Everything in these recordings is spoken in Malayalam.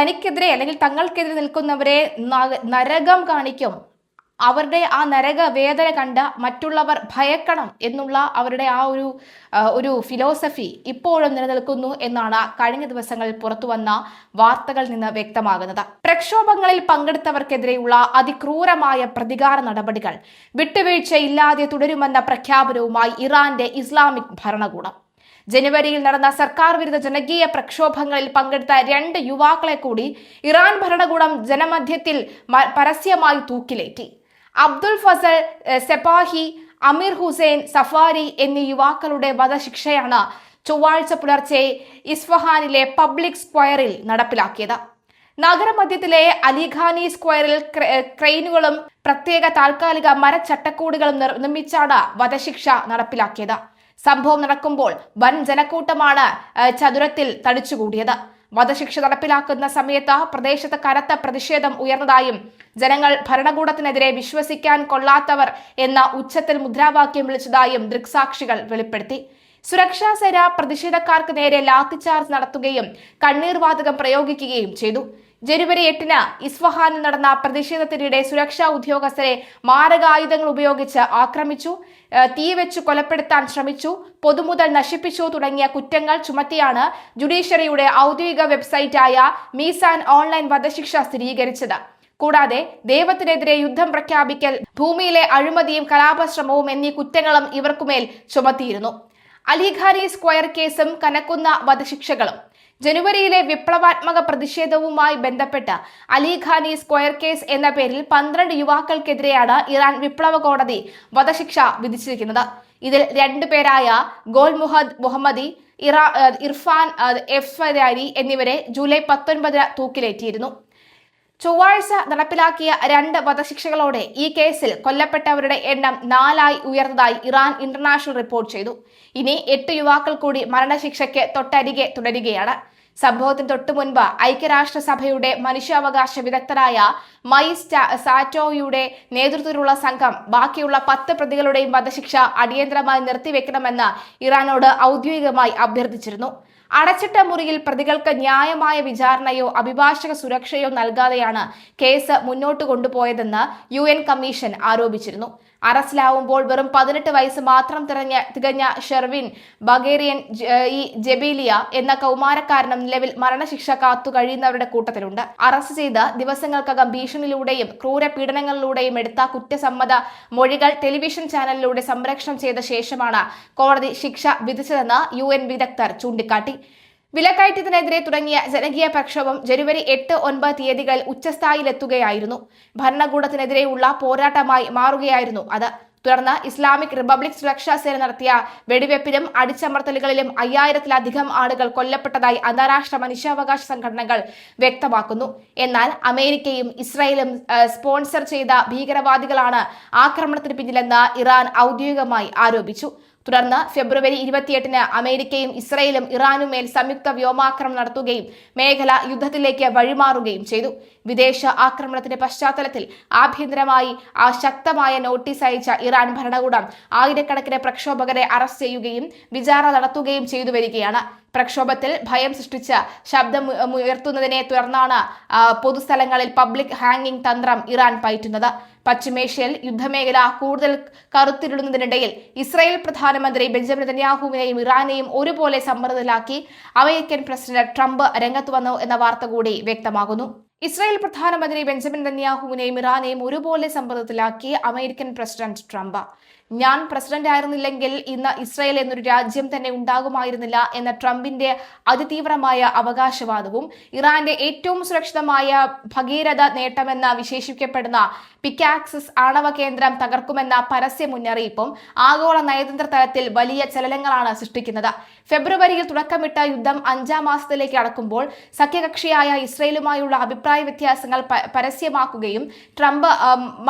തനിക്കെതിരെ അല്ലെങ്കിൽ തങ്ങൾക്കെതിരെ നിൽക്കുന്നവരെ നരകം കാണിക്കും. അവരുടെ ആ നരക വേദന കണ്ട് മറ്റുള്ളവർ ഭയക്കണം എന്നുള്ള അവരുടെ ആ ഒരു ഫിലോസഫി ഇപ്പോഴും നിലനിൽക്കുന്നു എന്നാണ് കഴിഞ്ഞ ദിവസങ്ങളിൽ പുറത്തുവന്ന വാർത്തകളിൽ നിന്ന് വ്യക്തമാകുന്നത്. പ്രക്ഷോഭങ്ങളിൽ പങ്കെടുത്തവർക്കെതിരെയുള്ള അതിക്രൂരമായ പ്രതികാര നടപടികൾ വിട്ടുവീഴ്ചയില്ലാതെ തുടരുമെന്ന പ്രഖ്യാപനവുമായി ഇറാന്റെ ഇസ്ലാമിക് ഭരണകൂടം. ജനുവരിയിൽ നടന്ന സർക്കാർ വിരുദ്ധ ജനകീയ പ്രക്ഷോഭങ്ങളിൽ പങ്കെടുത്ത 2 യുവാക്കളെ കൂടി ഇറാൻ ഭരണകൂടം ജനമധ്യത്തിൽ പരസ്യമായി തൂക്കിലേറ്റി. അബ്ദുൽ ഫസൽ സെപാഹി, അമീർ ഹുസൈൻ സഫാരി എന്നീ യുവാക്കളുടെ വധശിക്ഷയാണ് ചൊവ്വാഴ്ച പുലർച്ചെ ഇസ്ഫഹാനിലെ പബ്ലിക് സ്ക്വയറിൽ നടപ്പിലാക്കിയത്. നഗരമധ്യത്തിലെ അലിഖാനി സ്ക്വയറിൽ ക്രെയിനുകളും പ്രത്യേക താൽക്കാലിക മരച്ചട്ടക്കൂടുകളും നിർമ്മിച്ചാണ് വധശിക്ഷ നടപ്പിലാക്കിയത്. സംഭവം നടക്കുമ്പോൾ വൻ ജനക്കൂട്ടമാണ് ചതുരത്തിൽ തടിച്ചുകൂടിയത്. വധശിക്ഷ നടപ്പിലാക്കുന്ന സമയത്ത് പ്രദേശത്ത് കനത്ത പ്രതിഷേധം ഉയർന്നതായും ജനങ്ങൾ ഭരണകൂടത്തിനെതിരെ വിശ്വസിക്കാൻ കൊള്ളാത്തവർ എന്ന ഉച്ചത്തിൽ മുദ്രാവാക്യം വിളിച്ചതായും ദൃക്സാക്ഷികൾ വെളിപ്പെടുത്തി. സുരക്ഷാ സേന പ്രതിഷേധക്കാർക്ക് നേരെ ലാത്തിചാർജ് നടത്തുകയും കണ്ണീർ വാതകം പ്രയോഗിക്കുകയും ചെയ്തു. ജനുവരി 8-ന് ഇസ്ഫഹാനിൽ നടന്ന പ്രതിഷേധത്തിനിടെ സുരക്ഷാ ഉദ്യോഗസ്ഥരെ മാരകായുധങ്ങൾ ഉപയോഗിച്ച് ആക്രമിച്ചു, തീവെച്ചു കൊലപ്പെടുത്താൻ ശ്രമിച്ചു, പൊതുമുതൽ നശിപ്പിച്ചു തുടങ്ങിയ കുറ്റങ്ങൾ ചുമത്തിയാണ് ജുഡീഷ്യറിയുടെ ഔദ്യോഗിക വെബ്സൈറ്റായ മീസാൻ ഓൺലൈൻ വധശിക്ഷ സ്ഥിരീകരിച്ചത്. കൂടാതെ ദൈവത്തിനെതിരെ യുദ്ധം പ്രഖ്യാപിക്കൽ, ഭൂമിയിലെ അഴിമതിയും കലാപശ്രമവും എന്നീ കുറ്റങ്ങളും ഇവർക്കുമേൽ ചുമത്തിയിരുന്നു. അലിഖാനി സ്ക്വയർ കേസും കനക്കുന്ന വധശിക്ഷകളും. ജനുവരിയിലെ വിപ്ലവാത്മക പ്രതിഷേധവുമായി ബന്ധപ്പെട്ട് അലിഖാനി സ്ക്വയർ കേസ് എന്ന പേരിൽ 12 യുവാക്കൾക്കെതിരെയാണ് ഇറാൻ വിപ്ലവ കോടതി വധശിക്ഷ വിധിച്ചിരിക്കുന്നത്. ഇതിൽ 2 പേരായ ഗോൽ മുഹമ്മദി, ഇർഫാൻ എഫ്സരി എന്നിവരെ ജൂലൈ 19-ന് തൂക്കിലേറ്റിയിരുന്നു. ചൊവ്വാഴ്ച നടപ്പിലാക്കിയ 2 വധശിക്ഷകളോടെ ഈ കേസിൽ കൊല്ലപ്പെട്ടവരുടെ എണ്ണം 4 ഉയർന്നതായി ഇറാൻ ഇന്റർനാഷണൽ റിപ്പോർട്ട് ചെയ്തു. ഇനി 8 യുവാക്കൾ കൂടി മരണശിക്ഷയ്ക്ക് തൊട്ടരികെ തുടരുകയാണ്. സംഭവത്തിന് തൊട്ടു മുൻപ് ഐക്യരാഷ്ട്രസഭയുടെ മനുഷ്യാവകാശ വിദഗ്ധരായ മൈ സാറ്റോയുടെ നേതൃത്വത്തിലുള്ള സംഘം ബാക്കിയുള്ള 10 പ്രതികളുടെയും വധശിക്ഷ അടിയന്തരമായി നിർത്തിവെക്കണമെന്ന് ഇറാനോട് ഔദ്യോഗികമായി അഭ്യർത്ഥിച്ചിരുന്നു. അടച്ചിട്ട മുറിയിൽ പ്രതികൾക്ക് ന്യായമായ വിചാരണയോ അഭിഭാഷക സുരക്ഷയോ നൽകാതെയാണ് കേസ് മുന്നോട്ട് കൊണ്ടുപോയതെന്ന് UN കമ്മീഷൻ ആരോപിച്ചിരുന്നു. അറസ്റ്റിലാവുമ്പോൾ വെറും 18 വയസ്സ് മാത്രം തികഞ്ഞ ഷെർവിൻ ബഗേറിയൻ ജബീലിയ എന്ന കൗമാരക്കാരനും നിലവിൽ മരണശിക്ഷ കാത്തു കഴിയുന്നവരുടെ കൂട്ടത്തിലുണ്ട്. അറസ്റ്റ് ചെയ്ത് ദിവസങ്ങൾക്കകം ഭീഷണിയിലൂടെയും ക്രൂരപീഡനങ്ങളിലൂടെയും എടുത്ത കുറ്റസമ്മത മൊഴികൾ ടെലിവിഷൻ ചാനലിലൂടെ സംപ്രേഷണം ചെയ്ത ശേഷമാണ് കോടതി ശിക്ഷ വിധിച്ചതെന്ന് UN വിദഗ്ധർ ചൂണ്ടിക്കാട്ടി. വിലക്കയറ്റത്തിനെതിരെ തുടങ്ങിയ ജനകീയ പ്രക്ഷോഭം ജനുവരി 8-9 തീയതികളിൽ ഉച്ചസ്ഥായിലെത്തുകയായിരുന്നു. ഭരണകൂടത്തിനെതിരെയുള്ള പോരാട്ടമായി മാറുകയായിരുന്നു അത്. തുടർന്ന് ഇസ്ലാമിക് റിപ്പബ്ലിക് സുരക്ഷാ സേന നടത്തിയ വെടിവെപ്പിലും അടിച്ചമർത്തലുകളിലും 5000-ലധികം ആളുകൾ കൊല്ലപ്പെട്ടതായി അന്താരാഷ്ട്ര മനുഷ്യാവകാശ സംഘടനകൾ വ്യക്തമാക്കുന്നു. എന്നാൽ അമേരിക്കയും ഇസ്രായേലും സ്പോൺസർ ചെയ്ത ഭീകരവാദികളാണ് ആക്രമണത്തിന് പിന്നിലെന്ന് ഇറാൻ ഔദ്യോഗികമായി ആരോപിച്ചു. തുടർന്ന് ഫെബ്രുവരി 28-ന് അമേരിക്കയും ഇസ്രായേലും ഇറാനുമേൽ സംയുക്ത വ്യോമാക്രമണം നടത്തുകയും മേഖല യുദ്ധത്തിലേക്ക് വഴിമാറുകയും ചെയ്തു. വിദേശ ആക്രമണത്തിന്റെ പശ്ചാത്തലത്തിൽ ആഭ്യന്തരമായി ശക്തമായ നോട്ടീസ് അയച്ച ഇറാൻ ഭരണകൂടം ആയിരക്കണക്കിന് പ്രക്ഷോഭകരെ അറസ്റ്റ് ചെയ്യുകയും വിചാരണ നടത്തുകയും ചെയ്തു വരികയാണ്. പ്രക്ഷോഭത്തിൽ ഭയം സൃഷ്ടിച്ച് ശബ്ദമുയർത്തുന്നതിനെ തുടർന്നാണ് പൊതുസ്ഥലങ്ങളിൽ പബ്ലിക് ഹാങ്ങിംഗ് തന്ത്രം ഇറാൻ പയറ്റുന്നത്. പശ്ചിമേഷ്യയിൽ യുദ്ധമേഖല കൂടുതൽ കറുത്തിരുന്നതിനിടയിൽ ഇസ്രായേൽ പ്രധാനമന്ത്രി ബെഞ്ചമിൻ നെതന്യാഹുവിനെയും ഇറാനെയും ഒരുപോലെ സമ്മർദ്ദത്തിലാക്കി അമേരിക്കൻ പ്രസിഡന്റ് ട്രംപ് രംഗത്ത് വന്നു എന്ന വാർത്ത കൂടി വ്യക്തമാകുന്നു. ഇസ്രായേൽ പ്രധാനമന്ത്രി ബെഞ്ചമിൻ നെതന്യാഹുവിനെയും ഇറാനെയും ഒരുപോലെ സമ്മർദ്ദത്തിലാക്കി അമേരിക്കൻ പ്രസിഡന്റ് ട്രംപ്. ഞാൻ പ്രസിഡന്റ് ആയിരുന്നില്ലെങ്കിൽ ഇന്ന് ഇസ്രായേൽ എന്നൊരു രാജ്യം തന്നെ ഉണ്ടാകുമായിരുന്നില്ല എന്ന ട്രംപിന്റെ അതിതീവ്രമായ അവകാശവാദവും ഇറാന്റെ ഏറ്റവും സുരക്ഷിതമായ ഭഗീരഥ നേട്ടമെന്ന് വിശേഷിപ്പിക്കപ്പെടുന്ന പിക്കാക്സസ് ആണവ കേന്ദ്രം തകർക്കുമെന്ന പരസ്യ മുന്നറിയിപ്പും ആഗോള നയതന്ത്ര തലത്തിൽ വലിയ ചലനങ്ങളാണ് സൃഷ്ടിക്കുന്നത്. ഫെബ്രുവരിയിൽ തുടക്കമിട്ട യുദ്ധം 5-ാം മാസത്തിലേക്ക് കടക്കുമ്പോൾ സഖ്യകക്ഷിയായ ഇസ്രായേലുമായുള്ള അഭിപ്രായ വ്യത്യാസങ്ങൾ പരസ്യമാക്കുകയും ട്രംപ്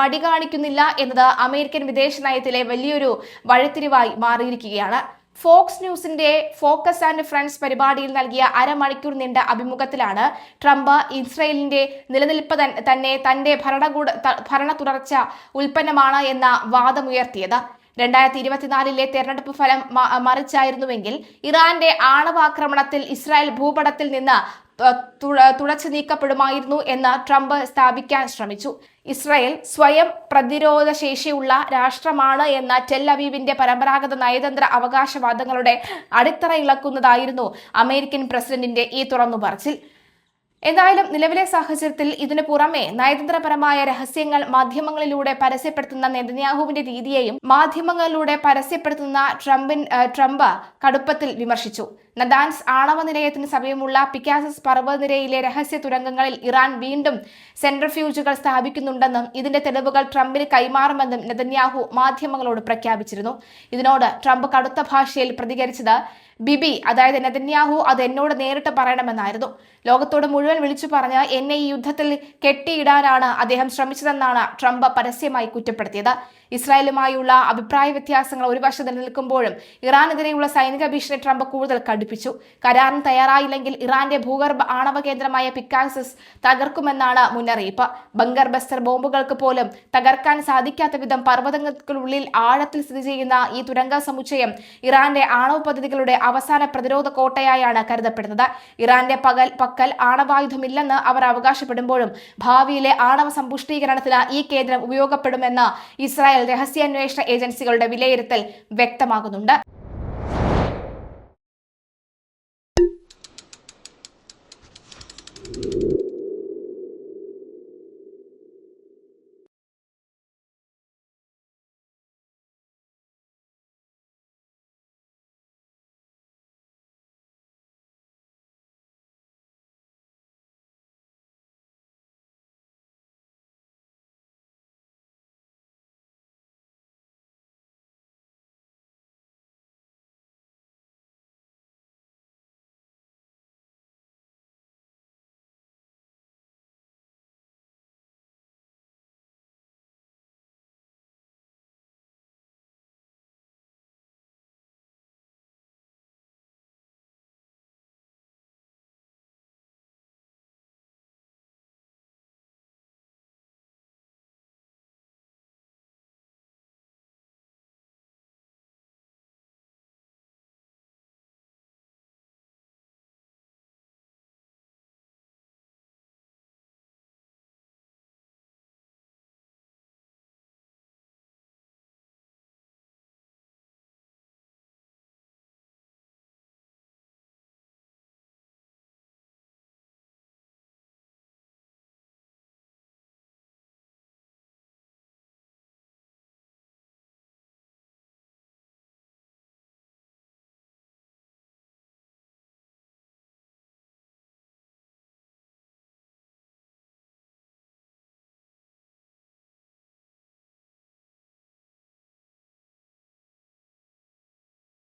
മടി കാണിക്കുന്നില്ല എന്നത് അമേരിക്കൻ വിദേശ നയത്തിലെ വലിയൊരു വഴിത്തിരിവായി മാറിയിരിക്കുകയാണ്. ഫോക്സ് ന്യൂസിന്റെ ഫോക്കസ് ആൻഡ് ഫ്രണ്ട്സ് പരിപാടിയിൽ നൽകിയ അരമണിക്കൂർ നീണ്ട അഭിമുഖത്തിലാണ് ട്രംപ് ഇസ്രായേലിന്റെ നിലനിൽപ്പ് തന്നെ തന്റെ ഭരണ തുടർച്ച ഉൽപ്പന്നമാണ് എന്ന വാദമുയർത്തിയത്. 2024-ലെ തെരഞ്ഞെടുപ്പ് ഫലം മറിച്ചായിരുന്നുവെങ്കിൽ ഇറാന്റെ ആണവാക്രമണത്തിൽ ഇസ്രായേൽ ഭൂപടത്തിൽ നിന്ന് തുടച്ചു നീക്കപ്പെടുമായിരുന്നു എന്ന് ട്രംപ് സ്ഥാപിക്കാൻ ശ്രമിച്ചു. ഇസ്രായേൽ സ്വയം പ്രതിരോധ ശേഷിയുള്ള രാഷ്ട്രമാണ് എന്ന ടെൽ അവീവിന്റെ പരമ്പരാഗത നയതന്ത്ര അവകാശവാദങ്ങളുടെ അടിത്തറ ഇളക്കുന്നതായിരുന്നു അമേരിക്കൻ പ്രസിഡന്റിന്റെ ഈ തുറന്നുപറച്ചിൽ. എന്തായാലും നിലവിലെ സാഹചര്യത്തിൽ ഇതിനു പുറമെ നയതന്ത്രപരമായ രഹസ്യങ്ങൾ മാധ്യമങ്ങളിലൂടെ പരസ്യപ്പെടുത്തുന്ന നെതന്യാഹുവിന്റെ രീതിയെയും മാധ്യമങ്ങളിലൂടെ പരസ്യപ്പെടുത്തുന്ന ട്രംപ് കടുപ്പത്തിൽ വിമർശിച്ചു. നദാൻസ് ആണവ നിലയത്തിന് സമീപമുള്ള പിക്കാസസ് പർവ്വതനിരയിലെ രഹസ്യ തുരങ്കങ്ങളിൽ ഇറാൻ വീണ്ടും സെൻട്രിഫ്യൂജുകൾ സ്ഥാപിക്കുന്നുണ്ടെന്നും ഇതിന്റെ തെളിവുകൾ ട്രംപിന് കൈമാറുമെന്നും നെതന്യാഹു മാധ്യമങ്ങളോട് പ്രഖ്യാപിച്ചിരുന്നു. ഇതിനോട് ട്രംപ് കടുത്ത ഭാഷയിൽ പ്രതികരിച്ചത് ബിബി, അതായത് നെതന്യാഹു, അത് എന്നോട് നേരിട്ട് പറയണമെന്നായിരുന്നു. ലോകത്തോട് മുഴുവൻ വിളിച്ചു പറഞ്ഞ് എന്നെ ഈ യുദ്ധത്തിൽ കെട്ടിയിടാനാണ് അദ്ദേഹം ശ്രമിച്ചതെന്നാണ് ട്രംപ് പരസ്യമായി കുറ്റപ്പെടുത്തിയത്. ഇസ്രായേലുമായുള്ള അഭിപ്രായ വ്യത്യാസങ്ങൾ ഒരു വശത്ത് നിലനിൽക്കുമ്പോഴും ഇറാനെതിരെയുള്ള സൈനിക ഭീഷണി ട്രംപ് കൂടുതൽ കടുപ്പിച്ചു. കരാറിന് തയ്യാറായില്ലെങ്കിൽ ഇറാന്റെ ഭൂഗർഭ ആണവ കേന്ദ്രമായ പിക്കാസസ് തകർക്കുമെന്നാണ് മുന്നറിയിപ്പ്. ബങ്കർ ബസ്റ്റർ ബോംബുകൾക്ക് പോലും തകർക്കാൻ സാധിക്കാത്ത വിധം പർവ്വതങ്ങൾക്കുള്ളിൽ ആഴത്തിൽ സ്ഥിതി ചെയ്യുന്ന ഈ തുരങ്ക സമുച്ചയം ഇറാന്റെ ആണവ പദ്ധതികളുടെ അവസാന പ്രതിരോധ കോട്ടയായാണ് കരുതപ്പെടുന്നത്. ഇറാന്റെ പക്കൽ ആണവായുധമില്ലെന്ന് അവർ അവകാശപ്പെടുമ്പോഴും ഭാവിയിലെ ആണവ സമ്പുഷ്ടീകരണത്തിന് ഈ കേന്ദ്രം ഉപയോഗപ്പെടുമെന്ന് ഇസ്രായേൽ രഹസ്യാന്വേഷണ ഏജൻസികളുടെ വിലയിരുത്തൽ വ്യക്തമാകുന്നുണ്ട്.